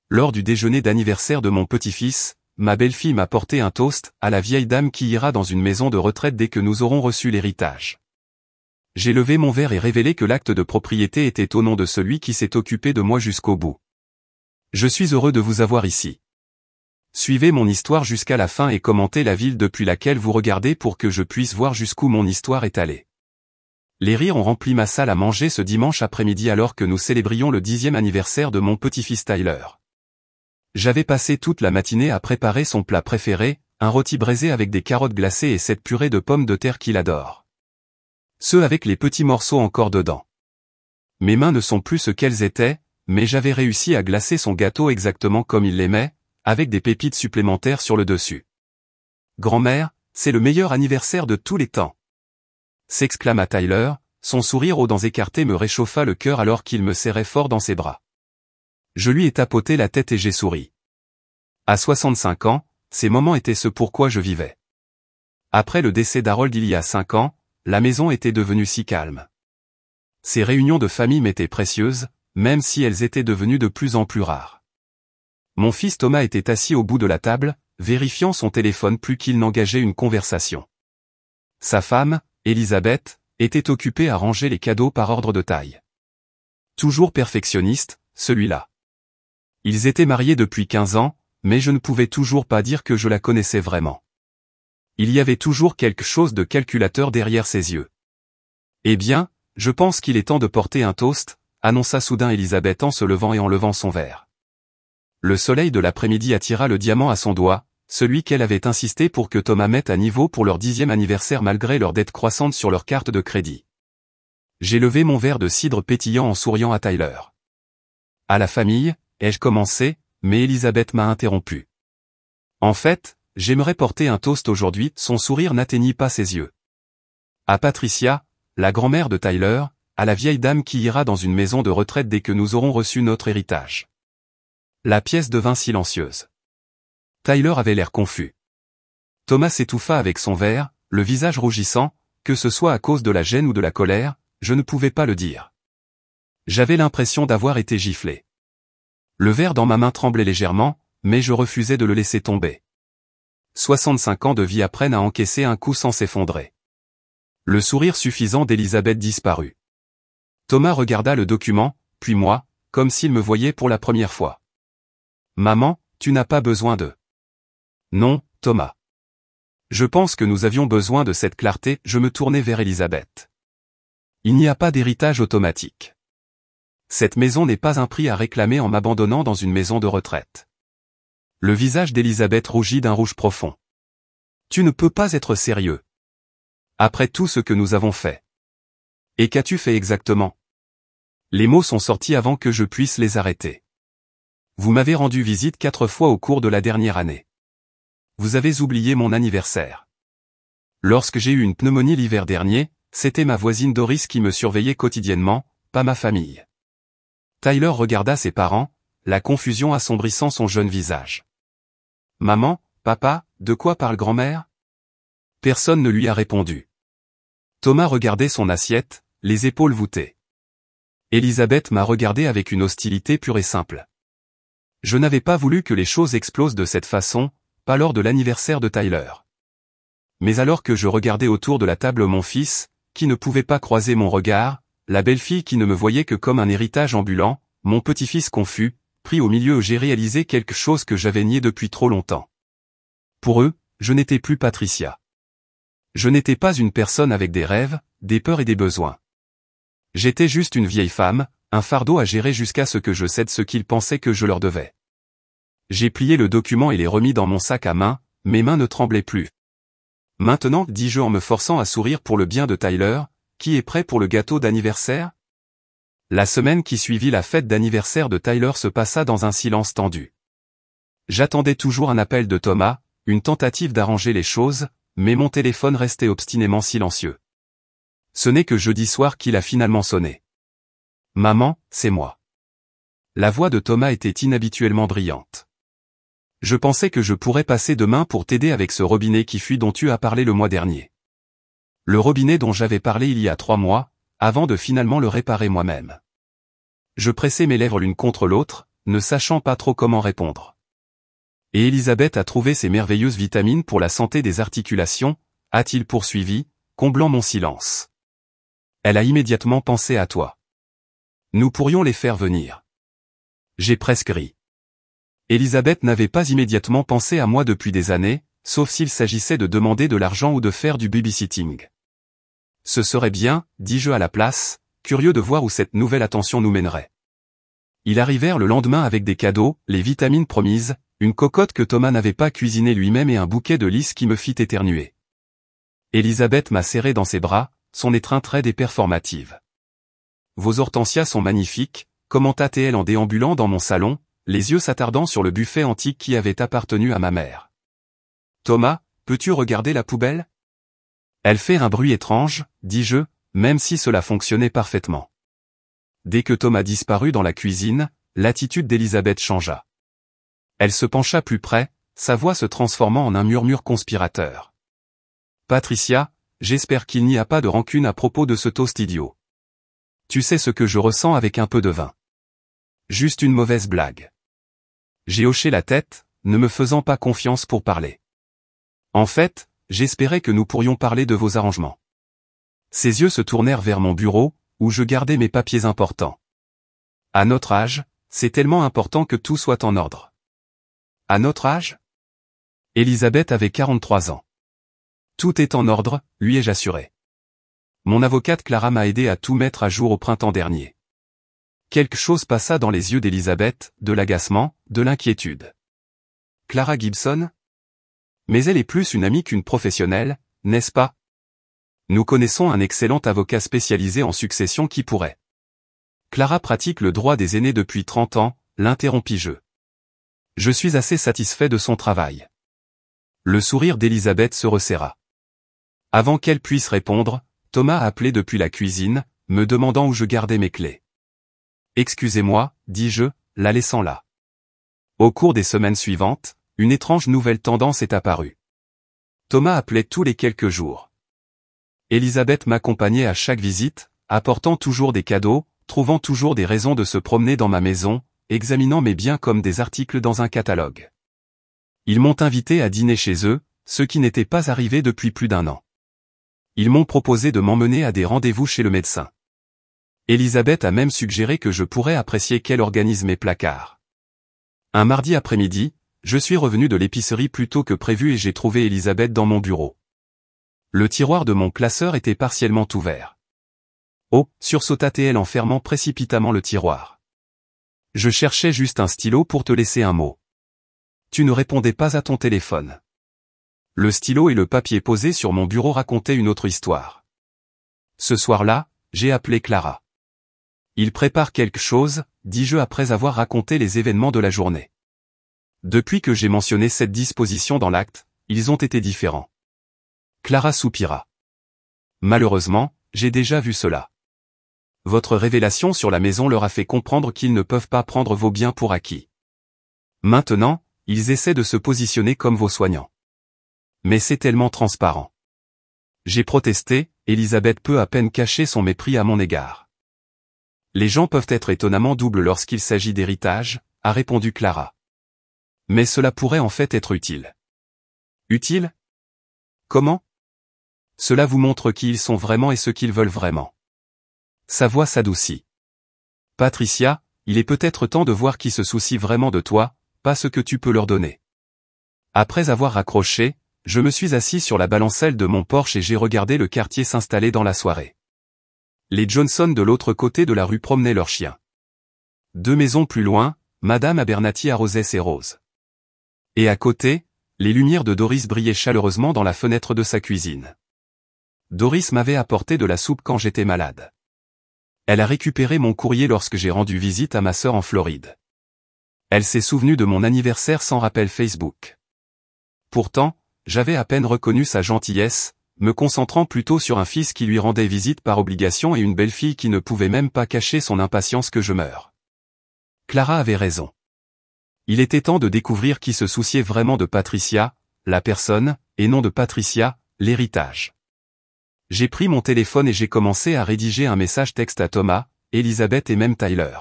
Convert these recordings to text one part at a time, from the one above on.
Lors du déjeuner d'anniversaire de mon petit-fils, ma belle-fille m'a porté un toast à la vieille dame qui ira dans une maison de retraite dès que nous aurons reçu l'héritage. J'ai levé mon verre et révélé que l'acte de propriété était au nom de celui qui s'est occupé de moi jusqu'au bout. Je suis heureux de vous avoir ici. Suivez mon histoire jusqu'à la fin et commentez la ville depuis laquelle vous regardez pour que je puisse voir jusqu'où mon histoire est allée. Les rires ont rempli ma salle à manger ce dimanche après-midi alors que nous célébrions le 10e anniversaire de mon petit-fils Tyler. J'avais passé toute la matinée à préparer son plat préféré, un rôti braisé avec des carottes glacées et cette purée de pommes de terre qu'il adore. Ceux avec les petits morceaux encore dedans. Mes mains ne sont plus ce qu'elles étaient, mais j'avais réussi à glacer son gâteau exactement comme il l'aimait, avec des pépites supplémentaires sur le dessus. « Grand-mère, c'est le meilleur anniversaire de tous les temps !» s'exclama Tyler, son sourire aux dents écartées me réchauffa le cœur alors qu'il me serrait fort dans ses bras. Je lui ai tapoté la tête et j'ai souri. À 65 ans, ces moments étaient ce pourquoi je vivais. Après le décès d'Harold il y a 5 ans, la maison était devenue si calme. Ces réunions de famille m'étaient précieuses, même si elles étaient devenues de plus en plus rares. Mon fils Thomas était assis au bout de la table, vérifiant son téléphone plus qu'il n'engageait une conversation. Sa femme, Elisabeth, était occupée à ranger les cadeaux par ordre de taille. Toujours perfectionniste, celui-là. Ils étaient mariés depuis 15 ans, mais je ne pouvais toujours pas dire que je la connaissais vraiment. Il y avait toujours quelque chose de calculateur derrière ses yeux. Eh bien, je pense qu'il est temps de porter un toast, annonça soudain Elisabeth en se levant et en levant son verre. Le soleil de l'après-midi attira le diamant à son doigt, celui qu'elle avait insisté pour que Thomas mette à niveau pour leur 10e anniversaire malgré leur dette croissante sur leur carte de crédit. J'ai levé mon verre de cidre pétillant en souriant à Tyler. À la famille, ai-je commencé, mais Elisabeth m'a interrompu. En fait, j'aimerais porter un toast aujourd'hui, son sourire n'atteignit pas ses yeux. À Patricia, la grand-mère de Tyler, à la vieille dame qui ira dans une maison de retraite dès que nous aurons reçu notre héritage. La pièce devint silencieuse. Tyler avait l'air confus. Thomas s'étouffa avec son verre, le visage rougissant, que ce soit à cause de la gêne ou de la colère, je ne pouvais pas le dire. J'avais l'impression d'avoir été giflé. Le verre dans ma main tremblait légèrement, mais je refusais de le laisser tomber. 65 ans de vie apprennent à encaisser un coup sans s'effondrer. Le sourire suffisant d'Elisabeth disparut. Thomas regarda le document, puis moi, comme s'il me voyait pour la première fois. « Maman, tu n'as pas besoin de... » »« Non, Thomas. Je pense que nous avions besoin de cette clarté. » Je me tournai vers Elisabeth. « Il n'y a pas d'héritage automatique. Cette maison n'est pas un prix à réclamer en m'abandonnant dans une maison de retraite. » Le visage d'Elisabeth rougit d'un rouge profond. « Tu ne peux pas être sérieux. Après tout ce que nous avons fait. » « Et qu'as-tu fait exactement ? » Les mots sont sortis avant que je puisse les arrêter. « Vous m'avez rendu visite 4 fois au cours de la dernière année. Vous avez oublié mon anniversaire. Lorsque j'ai eu une pneumonie l'hiver dernier, c'était ma voisine Doris qui me surveillait quotidiennement, pas ma famille. » Tyler regarda ses parents, la confusion assombrissant son jeune visage. « Maman, papa, de quoi parle grand-mère ?» Personne ne lui a répondu. Thomas regardait son assiette, les épaules voûtées. Elisabeth m'a regardé avec une hostilité pure et simple. Je n'avais pas voulu que les choses explosent de cette façon, pas lors de l'anniversaire de Tyler. Mais alors que je regardais autour de la table mon fils, qui ne pouvait pas croiser mon regard, la belle-fille qui ne me voyait que comme un héritage ambulant, mon petit-fils confus, pris au milieu où j'ai réalisé quelque chose que j'avais nié depuis trop longtemps. Pour eux, je n'étais plus Patricia. Je n'étais pas une personne avec des rêves, des peurs et des besoins. J'étais juste une vieille femme, un fardeau à gérer jusqu'à ce que je cède ce qu'ils pensaient que je leur devais. J'ai plié le document et l'ai remis dans mon sac à main, mes mains ne tremblaient plus. Maintenant, dis-je en me forçant à sourire pour le bien de Tyler, qui est prêt pour le gâteau d'anniversaire ? La semaine qui suivit la fête d'anniversaire de Tyler se passa dans un silence tendu. J'attendais toujours un appel de Thomas, une tentative d'arranger les choses, mais mon téléphone restait obstinément silencieux. Ce n'est que jeudi soir qu'il a finalement sonné. « Maman, c'est moi. » La voix de Thomas était inhabituellement brillante. « Je pensais que je pourrais passer demain pour t'aider avec ce robinet qui fuit dont tu as parlé le mois dernier. » Le robinet dont j'avais parlé il y a 3 mois, avant de finalement le réparer moi-même. Je pressai mes lèvres l'une contre l'autre, ne sachant pas trop comment répondre. Et Elisabeth a trouvé ces merveilleuses vitamines pour la santé des articulations, a-t-il poursuivi, comblant mon silence. Elle a immédiatement pensé à toi. Nous pourrions les faire venir. J'ai presque ri. Elisabeth n'avait pas immédiatement pensé à moi depuis des années, sauf s'il s'agissait de demander de l'argent ou de faire du babysitting. Ce serait bien, dis-je à la place, curieux de voir où cette nouvelle attention nous mènerait. Ils arrivèrent le lendemain avec des cadeaux, les vitamines promises, une cocotte que Thomas n'avait pas cuisinée lui-même et un bouquet de lys qui me fit éternuer. Elisabeth m'a serré dans ses bras, son étreinte raide et performative. Vos hortensias sont magnifiques, commenta-t-elle en déambulant dans mon salon, les yeux s'attardant sur le buffet antique qui avait appartenu à ma mère. Thomas, peux-tu regarder la poubelle? Elle fait un bruit étrange, dis-je, même si cela fonctionnait parfaitement. Dès que Thomas disparut dans la cuisine, l'attitude d'Elisabeth changea. Elle se pencha plus près, sa voix se transformant en un murmure conspirateur. Patricia, j'espère qu'il n'y a pas de rancune à propos de ce toast idiot. Tu sais ce que je ressens avec un peu de vin. Juste une mauvaise blague. J'ai hoché la tête, ne me faisant pas confiance pour parler. En fait, j'espérais que nous pourrions parler de vos arrangements. Ses yeux se tournèrent vers mon bureau, où je gardais mes papiers importants. À notre âge, c'est tellement important que tout soit en ordre. À notre âge? Elisabeth avait 43 ans. Tout est en ordre, lui ai-je assuré. Mon avocate Clara m'a aidé à tout mettre à jour au printemps dernier. Quelque chose passa dans les yeux d'Elisabeth, de l'agacement, de l'inquiétude. Clara Gibson? Mais elle est plus une amie qu'une professionnelle, n'est-ce pas? Nous connaissons un excellent avocat spécialisé en succession qui pourrait. Clara pratique le droit des aînés depuis 30 ans, l'interrompis-je. Je suis assez satisfait de son travail. Le sourire d'Elisabeth se resserra. Avant qu'elle puisse répondre, Thomas a appelé depuis la cuisine, me demandant où je gardais mes clés. Excusez-moi, dis-je, la laissant là. Au cours des semaines suivantes, une étrange nouvelle tendance est apparue. Thomas appelait tous les quelques jours. Elisabeth m'accompagnait à chaque visite, apportant toujours des cadeaux, trouvant toujours des raisons de se promener dans ma maison, examinant mes biens comme des articles dans un catalogue. Ils m'ont invité à dîner chez eux, ce qui n'était pas arrivé depuis plus d'1 an. Ils m'ont proposé de m'emmener à des rendez-vous chez le médecin. Elisabeth a même suggéré que je pourrais apprécier qu'elle organise mes placards. Un mardi après-midi, je suis revenu de l'épicerie plus tôt que prévu et j'ai trouvé Elisabeth dans mon bureau. Le tiroir de mon classeur était partiellement ouvert. Oh, sursauta-t-elle en fermant précipitamment le tiroir. Je cherchais juste un stylo pour te laisser un mot. Tu ne répondais pas à ton téléphone. Le stylo et le papier posés sur mon bureau racontaient une autre histoire. Ce soir-là, j'ai appelé Clara. Il prépare quelque chose, dis-je après avoir raconté les événements de la journée. Depuis que j'ai mentionné cette disposition dans l'acte, ils ont été différents. Clara soupira. Malheureusement, j'ai déjà vu cela. Votre révélation sur la maison leur a fait comprendre qu'ils ne peuvent pas prendre vos biens pour acquis. Maintenant, ils essaient de se positionner comme vos soignants. Mais c'est tellement transparent. J'ai protesté, Elisabeth peut à peine cacher son mépris à mon égard. Les gens peuvent être étonnamment doubles lorsqu'il s'agit d'héritage, a répondu Clara. Mais cela pourrait en fait être utile. Utile? Comment? Cela vous montre qui ils sont vraiment et ce qu'ils veulent vraiment. Sa voix s'adoucit. Patricia, il est peut-être temps de voir qui se soucie vraiment de toi, pas ce que tu peux leur donner. Après avoir raccroché, je me suis assis sur la balancelle de mon Porsche et j'ai regardé le quartier s'installer dans la soirée. Les Johnson de l'autre côté de la rue promenaient leurs chiens. 2 maisons plus loin, Madame Abernathy arrosait ses roses. Et à côté, les lumières de Doris brillaient chaleureusement dans la fenêtre de sa cuisine. Doris m'avait apporté de la soupe quand j'étais malade. Elle a récupéré mon courrier lorsque j'ai rendu visite à ma sœur en Floride. Elle s'est souvenue de mon anniversaire sans rappel Facebook. Pourtant, j'avais à peine reconnu sa gentillesse, me concentrant plutôt sur un fils qui lui rendait visite par obligation et une belle-fille qui ne pouvait même pas cacher son impatience que je meure. Clara avait raison. Il était temps de découvrir qui se souciait vraiment de Patricia, la personne, et non de Patricia, l'héritage. J'ai pris mon téléphone et j'ai commencé à rédiger un message texte à Thomas, Elisabeth et même Tyler.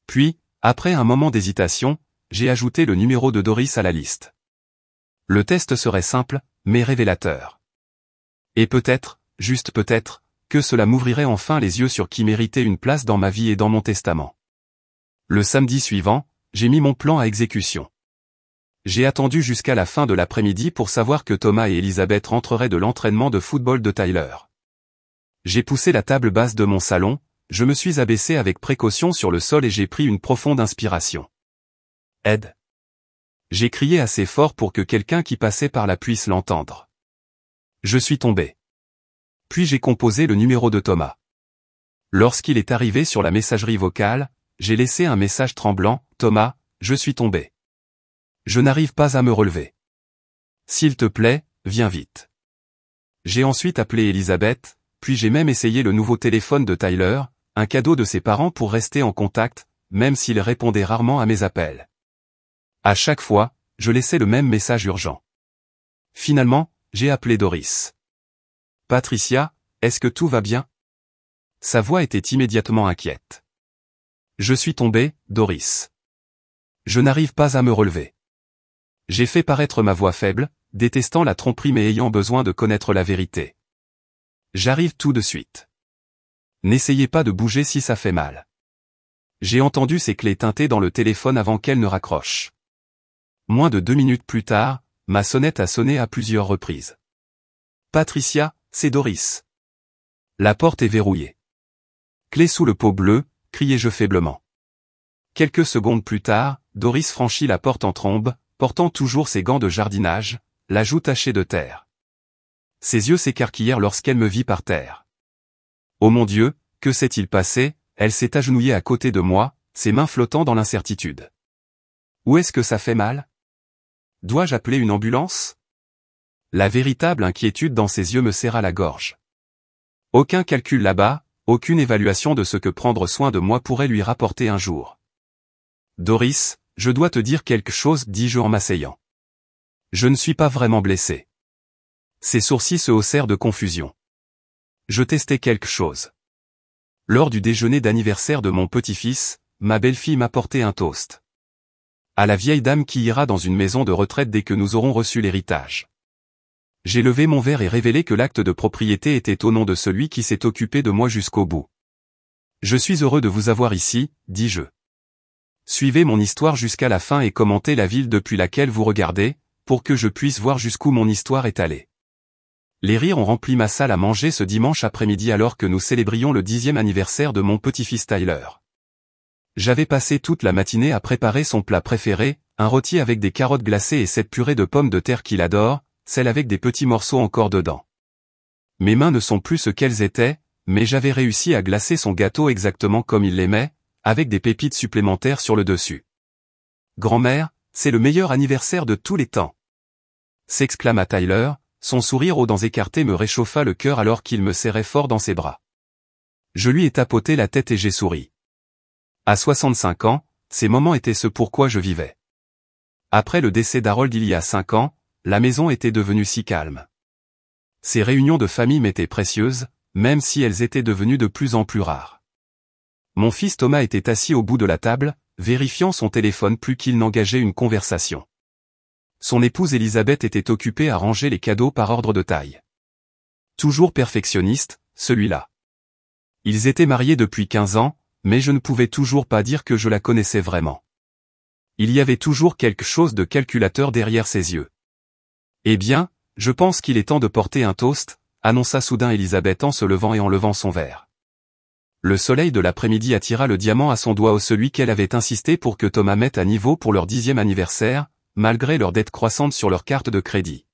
Puis, Après un moment d'hésitation, j'ai ajouté le numéro de Doris à la liste. Le test serait simple, mais révélateur. Et peut-être, juste peut-être, que cela m'ouvrirait enfin les yeux sur qui méritait une place dans ma vie et dans mon testament. Le samedi suivant, j'ai mis mon plan à exécution. J'ai attendu jusqu'à la fin de l'après-midi pour savoir que Thomas et Elisabeth rentreraient de l'entraînement de football de Tyler. J'ai poussé la table basse de mon salon, je me suis abaissé avec précaution sur le sol et j'ai pris une profonde inspiration. Aide. J'ai crié assez fort pour que quelqu'un qui passait par là puisse l'entendre. Je suis tombé. Puis j'ai composé le numéro de Thomas. Lorsqu'il est arrivé sur la messagerie vocale, j'ai laissé un message tremblant, « Thomas, je suis tombé. Je n'arrive pas à me relever. S'il te plaît, viens vite. » J'ai ensuite appelé Elisabeth, puis j'ai même essayé le nouveau téléphone de Tyler, un cadeau de ses parents pour rester en contact, même s'il répondait rarement à mes appels. À chaque fois, je laissais le même message urgent. Finalement, j'ai appelé Doris. « Patricia, est-ce que tout va bien ?» Sa voix était immédiatement inquiète. « Je suis tombé, Doris. Je n'arrive pas à me relever. » J'ai fait paraître ma voix faible, détestant la tromperie mais ayant besoin de connaître la vérité. « J'arrive tout de suite. N'essayez pas de bouger si ça fait mal. » J'ai entendu ses clés tinter dans le téléphone avant qu'elle ne raccroche. Moins de 2 minutes plus tard, ma sonnette a sonné à plusieurs reprises. « Patricia, c'est Doris. » La porte est verrouillée. « Clé sous le pot bleu », criai-je faiblement. Quelques secondes plus tard, Doris franchit la porte en trombe, portant toujours ses gants de jardinage, la joue tachée de terre. Ses yeux s'écarquillèrent lorsqu'elle me vit par terre. Oh mon Dieu, que s'est-il passé? Elle s'est agenouillée à côté de moi, ses mains flottant dans l'incertitude. Où est-ce que ça fait mal? Dois-je appeler une ambulance? La véritable inquiétude dans ses yeux me serra la gorge. Aucun calcul là-bas, aucune évaluation de ce que prendre soin de moi pourrait lui rapporter un jour. Doris, je dois te dire quelque chose, dis-je en m'asseyant. Je ne suis pas vraiment blessé. Ses sourcils se haussèrent de confusion. Je testais quelque chose. Lors du déjeuner d'anniversaire de mon petit-fils, ma belle-fille m'a porté un toast. À la vieille dame qui ira dans une maison de retraite dès que nous aurons reçu l'héritage. J'ai levé mon verre et révélé que l'acte de propriété était au nom de celui qui s'est occupé de moi jusqu'au bout. Je suis heureux de vous avoir ici, dis-je. Suivez mon histoire jusqu'à la fin et commentez la ville depuis laquelle vous regardez, pour que je puisse voir jusqu'où mon histoire est allée. Les rires ont rempli ma salle à manger ce dimanche après-midi alors que nous célébrions le 10e anniversaire de mon petit-fils Tyler. J'avais passé toute la matinée à préparer son plat préféré, un rôti avec des carottes glacées et cette purée de pommes de terre qu'il adore, celle avec des petits morceaux encore dedans. Mes mains ne sont plus ce qu'elles étaient, mais j'avais réussi à glacer son gâteau exactement comme il l'aimait, avec des pépites supplémentaires sur le dessus. « Grand-mère, c'est le meilleur anniversaire de tous les temps !» s'exclama Tyler, son sourire aux dents écartées me réchauffa le cœur alors qu'il me serrait fort dans ses bras. Je lui ai tapoté la tête et j'ai souri. À 65 ans, ces moments étaient ce pourquoi je vivais. Après le décès d'Harold il y a 5 ans, la maison était devenue si calme. Ces réunions de famille m'étaient précieuses, même si elles étaient devenues de plus en plus rares. Mon fils Thomas était assis au bout de la table, vérifiant son téléphone plus qu'il n'engageait une conversation. Son épouse Elisabeth était occupée à ranger les cadeaux par ordre de taille. Toujours perfectionniste, celui-là. Ils étaient mariés depuis 15 ans, mais je ne pouvais toujours pas dire que je la connaissais vraiment. Il y avait toujours quelque chose de calculateur derrière ses yeux. Eh bien, je pense qu'il est temps de porter un toast, annonça soudain Elisabeth en se levant et en levant son verre. Le soleil de l'après-midi attira le diamant à son doigt au celui qu'elle avait insisté pour que Thomas mette à niveau pour leur 10e anniversaire, malgré leur dette croissante sur leur carte de crédit.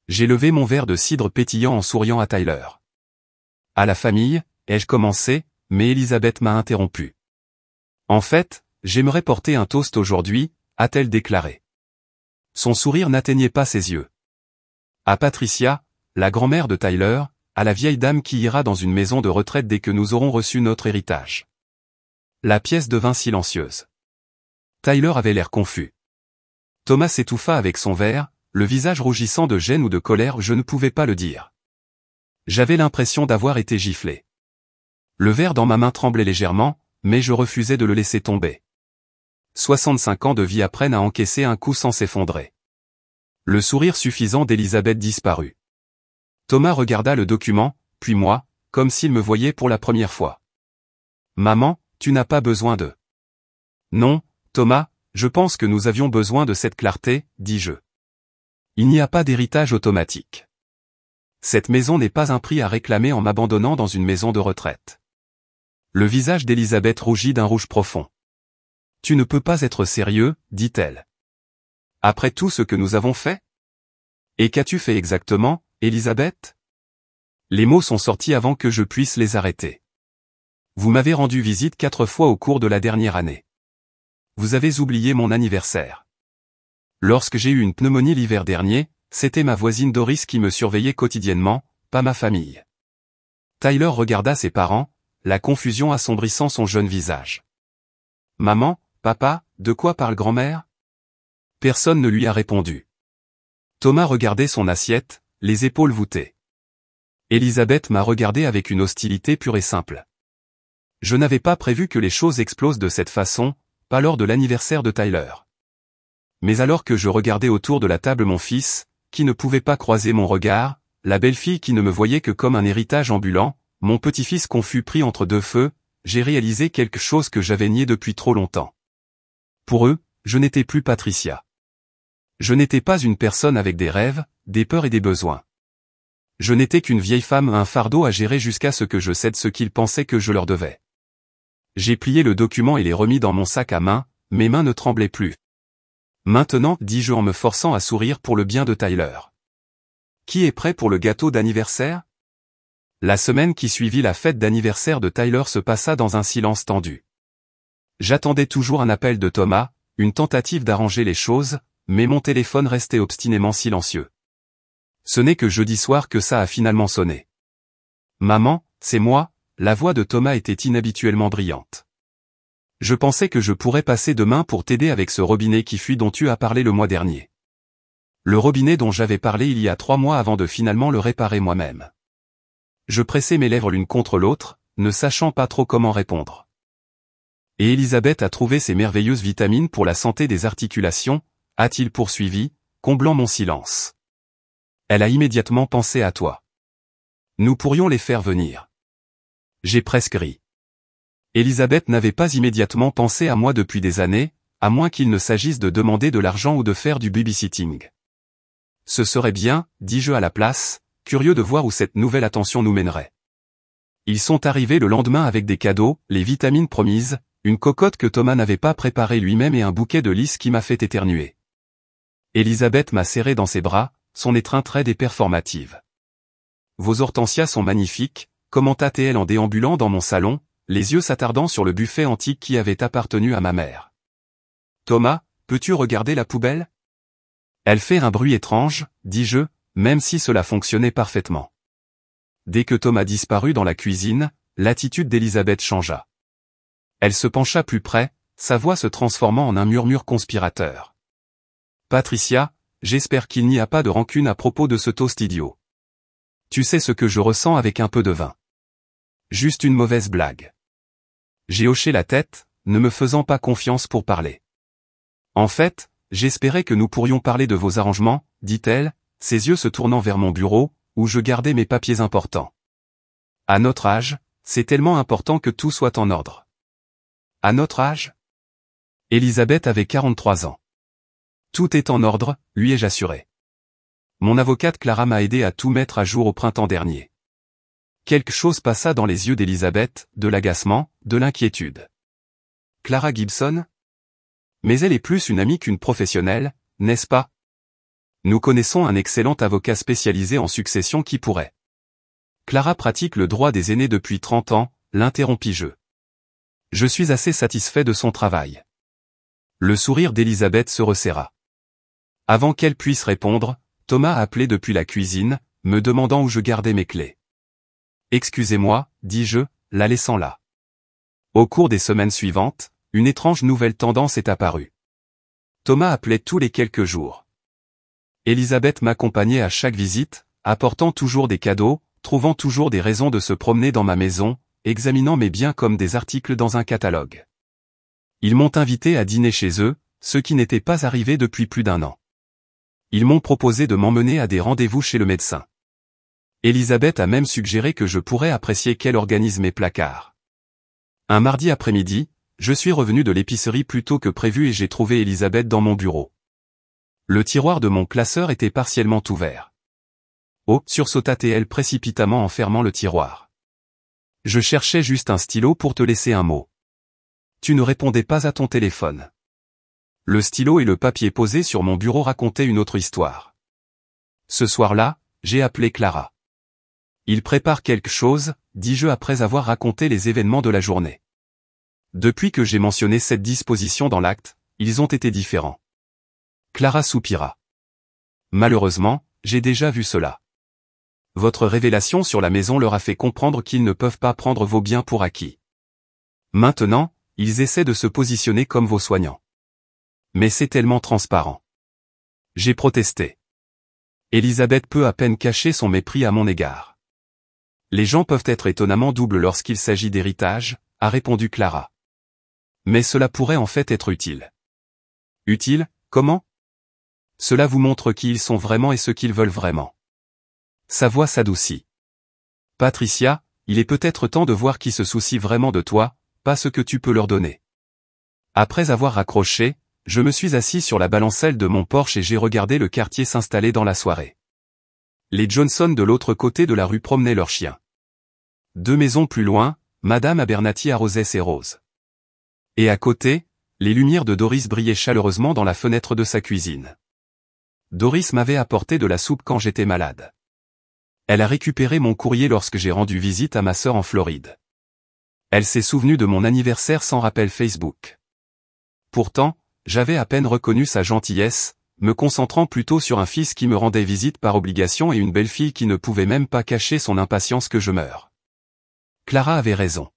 J'ai levé mon verre de cidre pétillant en souriant à Tyler. À la famille, ai-je commencé, mais Elisabeth m'a interrompu. En fait, j'aimerais porter un toast aujourd'hui, a-t-elle déclaré. Son sourire n'atteignait pas ses yeux. À Patricia, la grand-mère de Tyler, à la vieille dame qui ira dans une maison de retraite dès que nous aurons reçu notre héritage. La pièce devint silencieuse. Tyler avait l'air confus. Thomas s'étouffa avec son verre, le visage rougissant de gêne ou de colère, je ne pouvais pas le dire. J'avais l'impression d'avoir été giflé. Le verre dans ma main tremblait légèrement, mais je refusais de le laisser tomber. 65 ans de vie apprennent à encaisser un coup sans s'effondrer. Le sourire suffisant d'Elisabeth disparut. Thomas regarda le document, puis moi, comme s'il me voyait pour la première fois. Maman, tu n'as pas besoin de... Non, Thomas, je pense que nous avions besoin de cette clarté, dis-je. Il n'y a pas d'héritage automatique. Cette maison n'est pas un prix à réclamer en m'abandonnant dans une maison de retraite. Le visage d'Elisabeth rougit d'un rouge profond. Tu ne peux pas être sérieux, dit-elle. Après tout ce que nous avons fait? Et qu'as-tu fait exactement, Elisabeth? Les mots sont sortis avant que je puisse les arrêter. Vous m'avez rendu visite 4 fois au cours de la dernière année. Vous avez oublié mon anniversaire. Lorsque j'ai eu une pneumonie l'hiver dernier, c'était ma voisine Doris qui me surveillait quotidiennement, pas ma famille. Tyler regarda ses parents, la confusion assombrissant son jeune visage. Maman, papa, de quoi parle grand-mère? Personne ne lui a répondu. Thomas regardait son assiette, les épaules voûtées. Elisabeth m'a regardé avec une hostilité pure et simple. Je n'avais pas prévu que les choses explosent de cette façon, pas lors de l'anniversaire de Tyler. Mais alors que je regardais autour de la table mon fils, qui ne pouvait pas croiser mon regard, la belle-fille qui ne me voyait que comme un héritage ambulant, mon petit-fils confus pris entre deux feux, j'ai réalisé quelque chose que j'avais nié depuis trop longtemps. Pour eux, je n'étais plus Patricia. Je n'étais pas une personne avec des rêves, des peurs et des besoins. Je n'étais qu'une vieille femme à un fardeau à gérer jusqu'à ce que je cède ce qu'ils pensaient que je leur devais. J'ai plié le document et l'ai remis dans mon sac à main, mes mains ne tremblaient plus. Maintenant, dis-je en me forçant à sourire pour le bien de Tyler. Qui est prêt pour le gâteau d'anniversaire? La semaine qui suivit la fête d'anniversaire de Tyler se passa dans un silence tendu. J'attendais toujours un appel de Thomas, une tentative d'arranger les choses, mais mon téléphone restait obstinément silencieux. Ce n'est que jeudi soir que ça a finalement sonné. Maman, c'est moi, la voix de Thomas était inhabituellement brillante. Je pensais que je pourrais passer demain pour t'aider avec ce robinet qui fuit dont tu as parlé le mois dernier. Le robinet dont j'avais parlé il y a 3 mois avant de finalement le réparer moi-même. Je pressais mes lèvres l'une contre l'autre, ne sachant pas trop comment répondre. Et Elisabeth a trouvé ces merveilleuses vitamines pour la santé des articulations, a-t-il poursuivi, comblant mon silence. Elle a immédiatement pensé à toi. Nous pourrions les faire venir. J'ai presque ri. Elisabeth n'avait pas immédiatement pensé à moi depuis des années, à moins qu'il ne s'agisse de demander de l'argent ou de faire du babysitting. Ce serait bien, dis-je à la place, curieux de voir où cette nouvelle attention nous mènerait. Ils sont arrivés le lendemain avec des cadeaux, les vitamines promises, une cocotte que Thomas n'avait pas préparée lui-même et un bouquet de lys qui m'a fait éternuer. Elisabeth m'a serré dans ses bras, son étreinte raide et performative. Vos hortensias sont magnifiques, commenta-t-elle en déambulant dans mon salon, les yeux s'attardant sur le buffet antique qui avait appartenu à ma mère. Thomas, peux-tu regarder la poubelle? Elle fait un bruit étrange, dis-je, même si cela fonctionnait parfaitement. Dès que Thomas disparut dans la cuisine, l'attitude d'Elisabeth changea. Elle se pencha plus près, sa voix se transformant en un murmure conspirateur. Patricia, j'espère qu'il n'y a pas de rancune à propos de ce toast idiot. Tu sais ce que je ressens avec un peu de vin. Juste une mauvaise blague. J'ai hoché la tête, ne me faisant pas confiance pour parler. En fait, j'espérais que nous pourrions parler de vos arrangements, dit-elle, ses yeux se tournant vers mon bureau, où je gardais mes papiers importants. À notre âge, c'est tellement important que tout soit en ordre. À notre âge? Elisabeth avait 43 ans. Tout est en ordre, lui ai-je assuré. Mon avocate Clara m'a aidé à tout mettre à jour au printemps dernier. Quelque chose passa dans les yeux d'Elisabeth, de l'agacement, de l'inquiétude. Clara Gibson? Mais elle est plus une amie qu'une professionnelle, n'est-ce pas? Nous connaissons un excellent avocat spécialisé en succession qui pourrait. Clara pratique le droit des aînés depuis 30 ans, l'interrompis-je. Je suis assez satisfait de son travail. Le sourire d'Elisabeth se resserra. Avant qu'elle puisse répondre, Thomas a appelé depuis la cuisine, me demandant où je gardais mes clés. Excusez-moi, dis-je, la laissant là. Au cours des semaines suivantes, une étrange nouvelle tendance est apparue. Thomas appelait tous les quelques jours. Elisabeth m'accompagnait à chaque visite, apportant toujours des cadeaux, trouvant toujours des raisons de se promener dans ma maison, examinant mes biens comme des articles dans un catalogue. Ils m'ont invité à dîner chez eux, ce qui n'était pas arrivé depuis plus d'1 an. Ils m'ont proposé de m'emmener à des rendez-vous chez le médecin. Elisabeth a même suggéré que je pourrais apprécier qu'elle organise mes placards. Un mardi après-midi, je suis revenu de l'épicerie plus tôt que prévu et j'ai trouvé Elisabeth dans mon bureau. Le tiroir de mon classeur était partiellement ouvert. Oh, sursauta-t-elle précipitamment en fermant le tiroir. Je cherchais juste un stylo pour te laisser un mot. Tu ne répondais pas à ton téléphone. Le stylo et le papier posés sur mon bureau racontaient une autre histoire. Ce soir-là, j'ai appelé Clara. Il prépare quelque chose, dis-je après avoir raconté les événements de la journée. Depuis que j'ai mentionné cette disposition dans l'acte, ils ont été différents. Clara soupira. Malheureusement, j'ai déjà vu cela. Votre révélation sur la maison leur a fait comprendre qu'ils ne peuvent pas prendre vos biens pour acquis. Maintenant, ils essaient de se positionner comme vos soignants. Mais c'est tellement transparent. J'ai protesté. Elisabeth peut à peine cacher son mépris à mon égard. Les gens peuvent être étonnamment doubles lorsqu'il s'agit d'héritage, a répondu Clara. Mais cela pourrait en fait être utile. Utile, comment? Cela vous montre qui ils sont vraiment et ce qu'ils veulent vraiment. Sa voix s'adoucit. Patricia, il est peut-être temps de voir qui se soucie vraiment de toi, pas ce que tu peux leur donner. Après avoir raccroché, je me suis assis sur la balancelle de mon Porsche et j'ai regardé le quartier s'installer dans la soirée. Les Johnson de l'autre côté de la rue promenaient leurs chiens. 2 maisons plus loin, Madame Abernathy arrosait ses roses. Et à côté, les lumières de Doris brillaient chaleureusement dans la fenêtre de sa cuisine. Doris m'avait apporté de la soupe quand j'étais malade. Elle a récupéré mon courrier lorsque j'ai rendu visite à ma sœur en Floride. Elle s'est souvenue de mon anniversaire sans rappel Facebook. Pourtant, j'avais à peine reconnu sa gentillesse, me concentrant plutôt sur un fils qui me rendait visite par obligation et une belle-fille qui ne pouvait même pas cacher son impatience que je meure. Clara avait raison.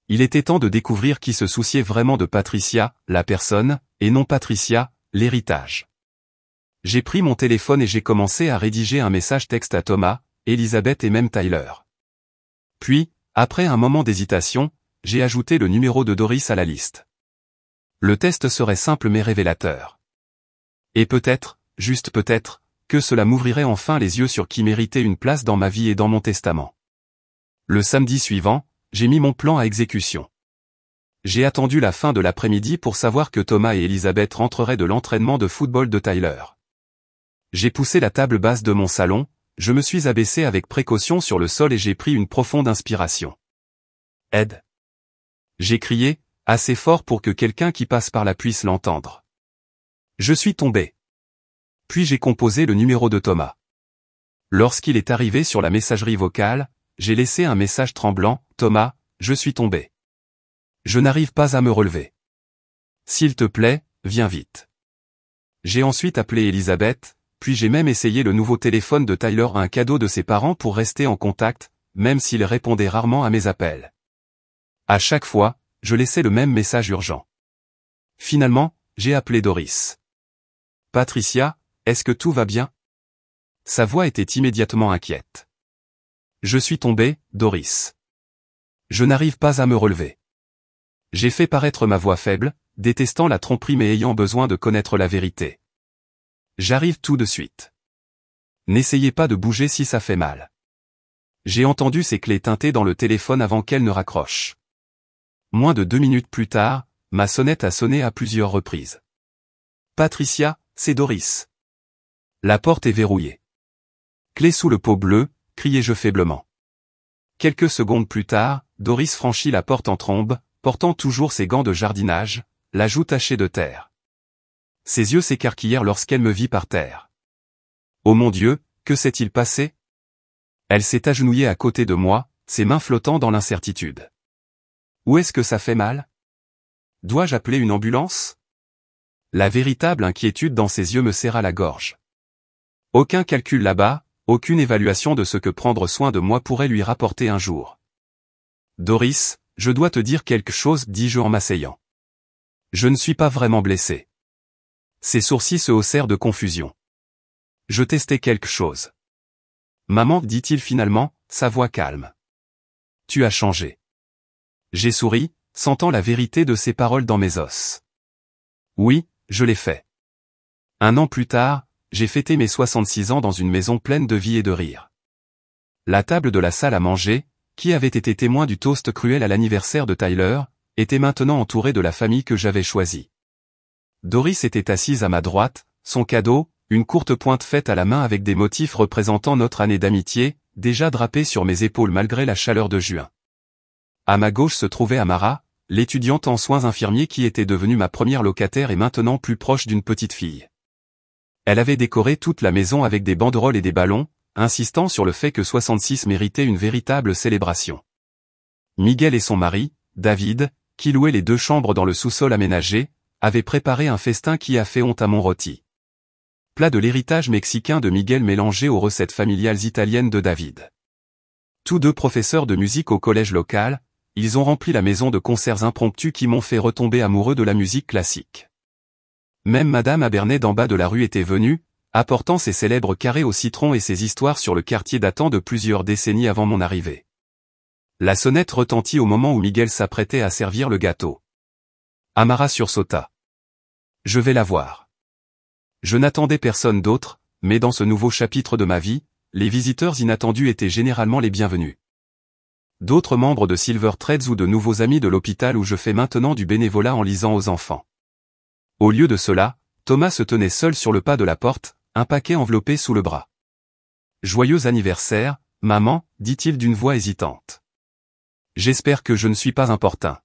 Il était temps de découvrir qui se souciait vraiment de Patricia, la personne, et non Patricia, l'héritage. J'ai pris mon téléphone et j'ai commencé à rédiger un message texte à Thomas, Elisabeth et même Tyler. Puis, après un moment d'hésitation, j'ai ajouté le numéro de Doris à la liste. Le test serait simple mais révélateur. Et peut-être, juste peut-être, que cela m'ouvrirait enfin les yeux sur qui méritait une place dans ma vie et dans mon testament. Le samedi suivant, j'ai mis mon plan à exécution. J'ai attendu la fin de l'après-midi pour savoir que Thomas et Elisabeth rentreraient de l'entraînement de football de Tyler. J'ai poussé la table basse de mon salon, je me suis abaissé avec précaution sur le sol et j'ai pris une profonde inspiration. Aide. J'ai crié, assez fort pour que quelqu'un qui passe par là puisse l'entendre. Je suis tombé. Puis j'ai composé le numéro de Thomas. Lorsqu'il est arrivé sur la messagerie vocale, j'ai laissé un message tremblant, « Thomas, je suis tombé. Je n'arrive pas à me relever. S'il te plaît, viens vite. » J'ai ensuite appelé Elisabeth, puis j'ai même essayé le nouveau téléphone de Tyler, un cadeau de ses parents pour rester en contact, même s'il répondait rarement à mes appels. À chaque fois, je laissais le même message urgent. Finalement, j'ai appelé Doris. « Patricia, est-ce que tout va bien ?» Sa voix était immédiatement inquiète. « Je suis tombé, Doris. Je n'arrive pas à me relever. » J'ai fait paraître ma voix faible, détestant la tromperie mais ayant besoin de connaître la vérité. « J'arrive tout de suite. N'essayez pas de bouger si ça fait mal. » J'ai entendu ses clés tinter dans le téléphone avant qu'elle ne raccroche. Moins de 2 minutes plus tard, ma sonnette a sonné à plusieurs reprises. « Patricia, c'est Doris. » La porte est verrouillée. « Clé sous le pot bleu », criai-je faiblement. Quelques secondes plus tard, Doris franchit la porte en trombe, portant toujours ses gants de jardinage, la joue tachée de terre. Ses yeux s'écarquillèrent lorsqu'elle me vit par terre. « Oh mon Dieu, que s'est-il passé ?» Elle s'est agenouillée à côté de moi, ses mains flottant dans l'incertitude. « Où est-ce que ça fait mal ? Dois-je appeler une ambulance ?» La véritable inquiétude dans ses yeux me serra la gorge. Aucun calcul là-bas, aucune évaluation de ce que prendre soin de moi pourrait lui rapporter un jour. « Doris, je dois te dire quelque chose, dis-je en m'asseyant. Je ne suis pas vraiment blessé. » Ses sourcils se haussèrent de confusion. « Je testais quelque chose. »« Maman, dit-il finalement, sa voix calme. »« Tu as changé. » J'ai souri, sentant la vérité de ces paroles dans mes os. Oui, je l'ai fait. 1 an plus tard, j'ai fêté mes 66 ans dans une maison pleine de vie et de rire. La table de la salle à manger, qui avait été témoin du toast cruel à l'anniversaire de Tyler, était maintenant entourée de la famille que j'avais choisie. Doris était assise à ma droite, son cadeau, une courte pointe faite à la main avec des motifs représentant notre année d'amitié, déjà drapée sur mes épaules malgré la chaleur de juin. À ma gauche se trouvait Amara, l'étudiante en soins infirmiers qui était devenue ma première locataire et maintenant plus proche d'une petite fille. Elle avait décoré toute la maison avec des banderoles et des ballons, insistant sur le fait que 66 méritait une véritable célébration. Miguel et son mari, David, qui louait les 2 chambres dans le sous-sol aménagé, avaient préparé un festin qui a fait honte à mon rôti. Plat de l'héritage mexicain de Miguel mélangé aux recettes familiales italiennes de David. Tous 2 professeurs de musique au collège local, ils ont rempli la maison de concerts impromptus qui m'ont fait retomber amoureux de la musique classique. Même Madame Abernet d'en bas de la rue était venue, apportant ses célèbres carrés au citron et ses histoires sur le quartier datant de plusieurs décennies avant mon arrivée. La sonnette retentit au moment où Miguel s'apprêtait à servir le gâteau. Amara sursauta. Je vais la voir. Je n'attendais personne d'autre, mais dans ce nouveau chapitre de ma vie, les visiteurs inattendus étaient généralement les bienvenus. D'autres membres de Silver Threads ou de nouveaux amis de l'hôpital où je fais maintenant du bénévolat en lisant aux enfants. Au lieu de cela, Thomas se tenait seul sur le pas de la porte, un paquet enveloppé sous le bras. « Joyeux anniversaire, maman », dit-il d'une voix hésitante. J'espère que je ne suis pas importun.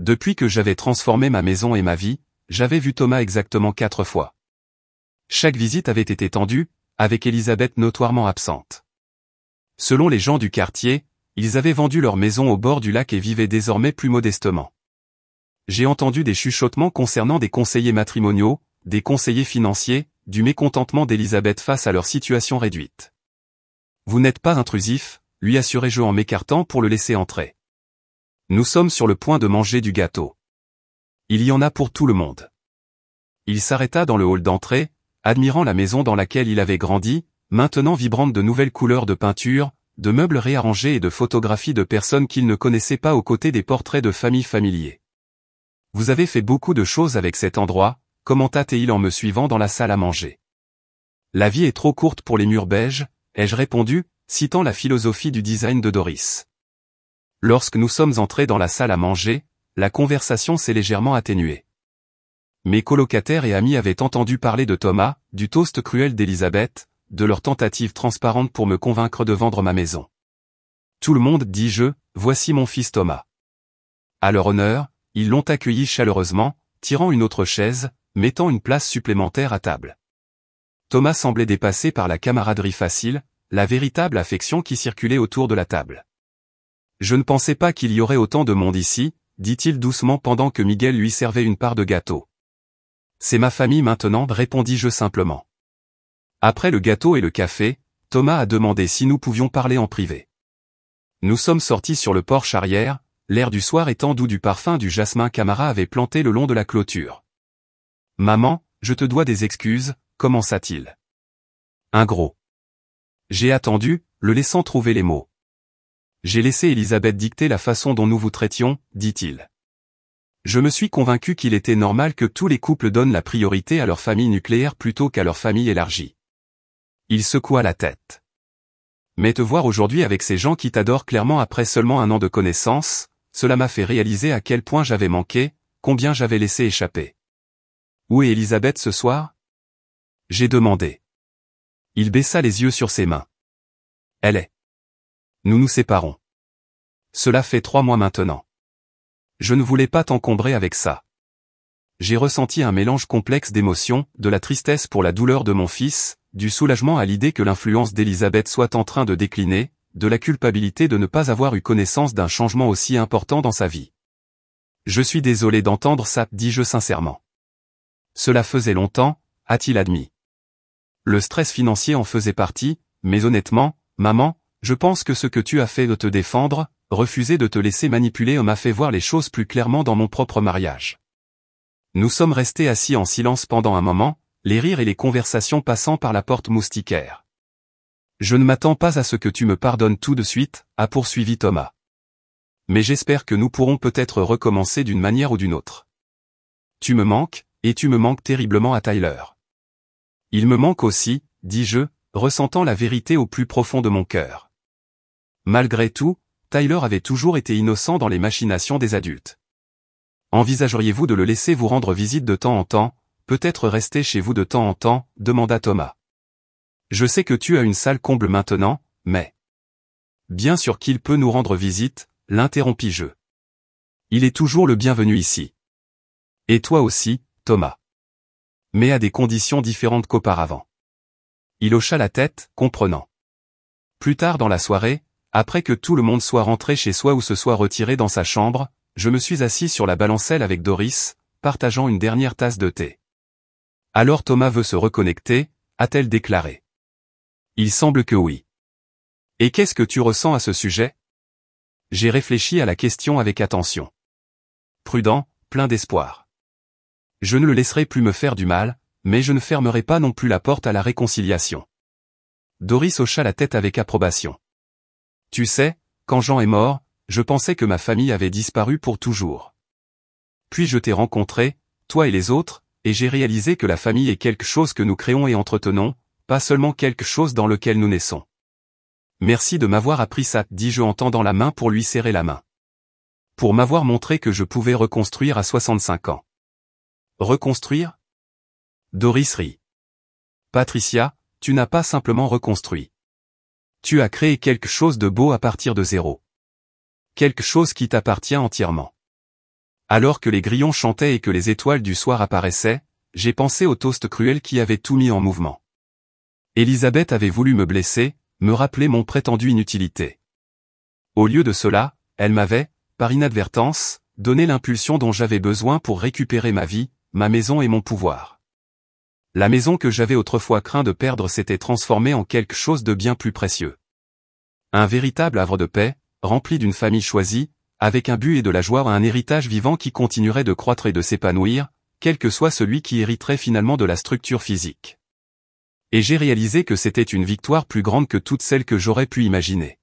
Depuis que j'avais transformé ma maison et ma vie, j'avais vu Thomas exactement 4 fois. Chaque visite avait été tendue, avec Elisabeth notoirement absente. Selon les gens du quartier, ils avaient vendu leur maison au bord du lac et vivaient désormais plus modestement. J'ai entendu des chuchotements concernant des conseillers matrimoniaux, des conseillers financiers, du mécontentement d'Elisabeth face à leur situation réduite. « Vous n'êtes pas intrusif », lui assurai-je en m'écartant pour le laisser entrer. Nous sommes sur le point de manger du gâteau. Il y en a pour tout le monde. Il s'arrêta dans le hall d'entrée, admirant la maison dans laquelle il avait grandi, maintenant vibrante de nouvelles couleurs de peinture, de meubles réarrangés et de photographies de personnes qu'il ne connaissait pas aux côtés des portraits de familles familiers. « Vous avez fait beaucoup de choses avec cet endroit », commenta-t-il en me suivant dans la salle à manger. « La vie est trop courte pour les murs beiges », ai-je répondu, citant la philosophie du design de Doris. Lorsque nous sommes entrés dans la salle à manger, la conversation s'est légèrement atténuée. Mes colocataires et amis avaient entendu parler de Thomas, du toast cruel d'Elisabeth, de leur tentative transparente pour me convaincre de vendre ma maison. Tout le monde, dis-je, voici mon fils Thomas. À leur honneur, ils l'ont accueilli chaleureusement, tirant une autre chaise, mettant une place supplémentaire à table. Thomas semblait dépassé par la camaraderie facile, la véritable affection qui circulait autour de la table. Je ne pensais pas qu'il y aurait autant de monde ici, dit-il doucement pendant que Miguel lui servait une part de gâteau. C'est ma famille maintenant, répondis-je simplement. Après le gâteau et le café, Thomas a demandé si nous pouvions parler en privé. Nous sommes sortis sur le porche arrière, l'air du soir étant doux du parfum du jasmin qu'Amara avait planté le long de la clôture. « Maman, je te dois des excuses », commença-t-il. Un gros. J'ai attendu, le laissant trouver les mots. J'ai laissé Elisabeth dicter la façon dont nous vous traitions, dit-il. Je me suis convaincu qu'il était normal que tous les couples donnent la priorité à leur famille nucléaire plutôt qu'à leur famille élargie. Il secoua la tête. Mais te voir aujourd'hui avec ces gens qui t'adorent clairement après seulement 1 an de connaissance, cela m'a fait réaliser à quel point j'avais manqué, combien j'avais laissé échapper. Où est Elisabeth ce soir ? J'ai demandé. Il baissa les yeux sur ses mains. Elle est. Nous nous séparons. Cela fait 3 mois maintenant. Je ne voulais pas t'encombrer avec ça. J'ai ressenti un mélange complexe d'émotions, de la tristesse pour la douleur de mon fils, du soulagement à l'idée que l'influence d'Elisabeth soit en train de décliner, de la culpabilité de ne pas avoir eu connaissance d'un changement aussi important dans sa vie. Je suis désolé d'entendre ça, dis-je sincèrement. Cela faisait longtemps, a-t-il admis. Le stress financier en faisait partie, mais honnêtement, maman, je pense que ce que tu as fait de te défendre, refuser de te laisser manipuler m'a fait voir les choses plus clairement dans mon propre mariage. Nous sommes restés assis en silence pendant un moment, les rires et les conversations passant par la porte moustiquaire. Je ne m'attends pas à ce que tu me pardonnes tout de suite, a poursuivi Thomas. Mais j'espère que nous pourrons peut-être recommencer d'une manière ou d'une autre. Tu me manques, et tu me manques terriblement à Tyler. Il me manque aussi, dis-je, ressentant la vérité au plus profond de mon cœur. Malgré tout, Tyler avait toujours été innocent dans les machinations des adultes. Envisageriez-vous de le laisser vous rendre visite de temps en temps, peut-être rester chez vous de temps en temps, demanda Thomas. Je sais que tu as une salle comble maintenant, mais... Bien sûr qu'il peut nous rendre visite, l'interrompis-je. Il est toujours le bienvenu ici. Et toi aussi, Thomas. Mais à des conditions différentes qu'auparavant. Il hocha la tête, comprenant. Plus tard dans la soirée, après que tout le monde soit rentré chez soi ou se soit retiré dans sa chambre, je me suis assis sur la balancelle avec Doris, partageant une dernière tasse de thé. Alors Thomas veut se reconnecter, a-t-elle déclaré. Il semble que oui. Et qu'est-ce que tu ressens à ce sujet? J'ai réfléchi à la question avec attention. Prudent, plein d'espoir. Je ne le laisserai plus me faire du mal, mais je ne fermerai pas non plus la porte à la réconciliation. Doris hocha la tête avec approbation. Tu sais, quand Jean est mort, je pensais que ma famille avait disparu pour toujours. Puis je t'ai rencontré, toi et les autres, et j'ai réalisé que la famille est quelque chose que nous créons et entretenons, pas seulement quelque chose dans lequel nous naissons. Merci de m'avoir appris ça, dis-je en tendant la main pour lui serrer la main. Pour m'avoir montré que je pouvais reconstruire à 65 ans. Reconstruire? Doris rit. Patricia, tu n'as pas simplement reconstruit. Tu as créé quelque chose de beau à partir de zéro. Quelque chose qui t'appartient entièrement. Alors que les grillons chantaient et que les étoiles du soir apparaissaient, j'ai pensé au toast cruel qui avait tout mis en mouvement. Elisabeth avait voulu me blesser, me rappeler mon prétendu inutilité. Au lieu de cela, elle m'avait, par inadvertance, donné l'impulsion dont j'avais besoin pour récupérer ma vie, ma maison et mon pouvoir. La maison que j'avais autrefois craint de perdre s'était transformée en quelque chose de bien plus précieux. Un véritable havre de paix, rempli d'une famille choisie, avec un but et de la joie, un héritage vivant qui continuerait de croître et de s'épanouir, quel que soit celui qui hériterait finalement de la structure physique. Et j'ai réalisé que c'était une victoire plus grande que toutes celles que j'aurais pu imaginer.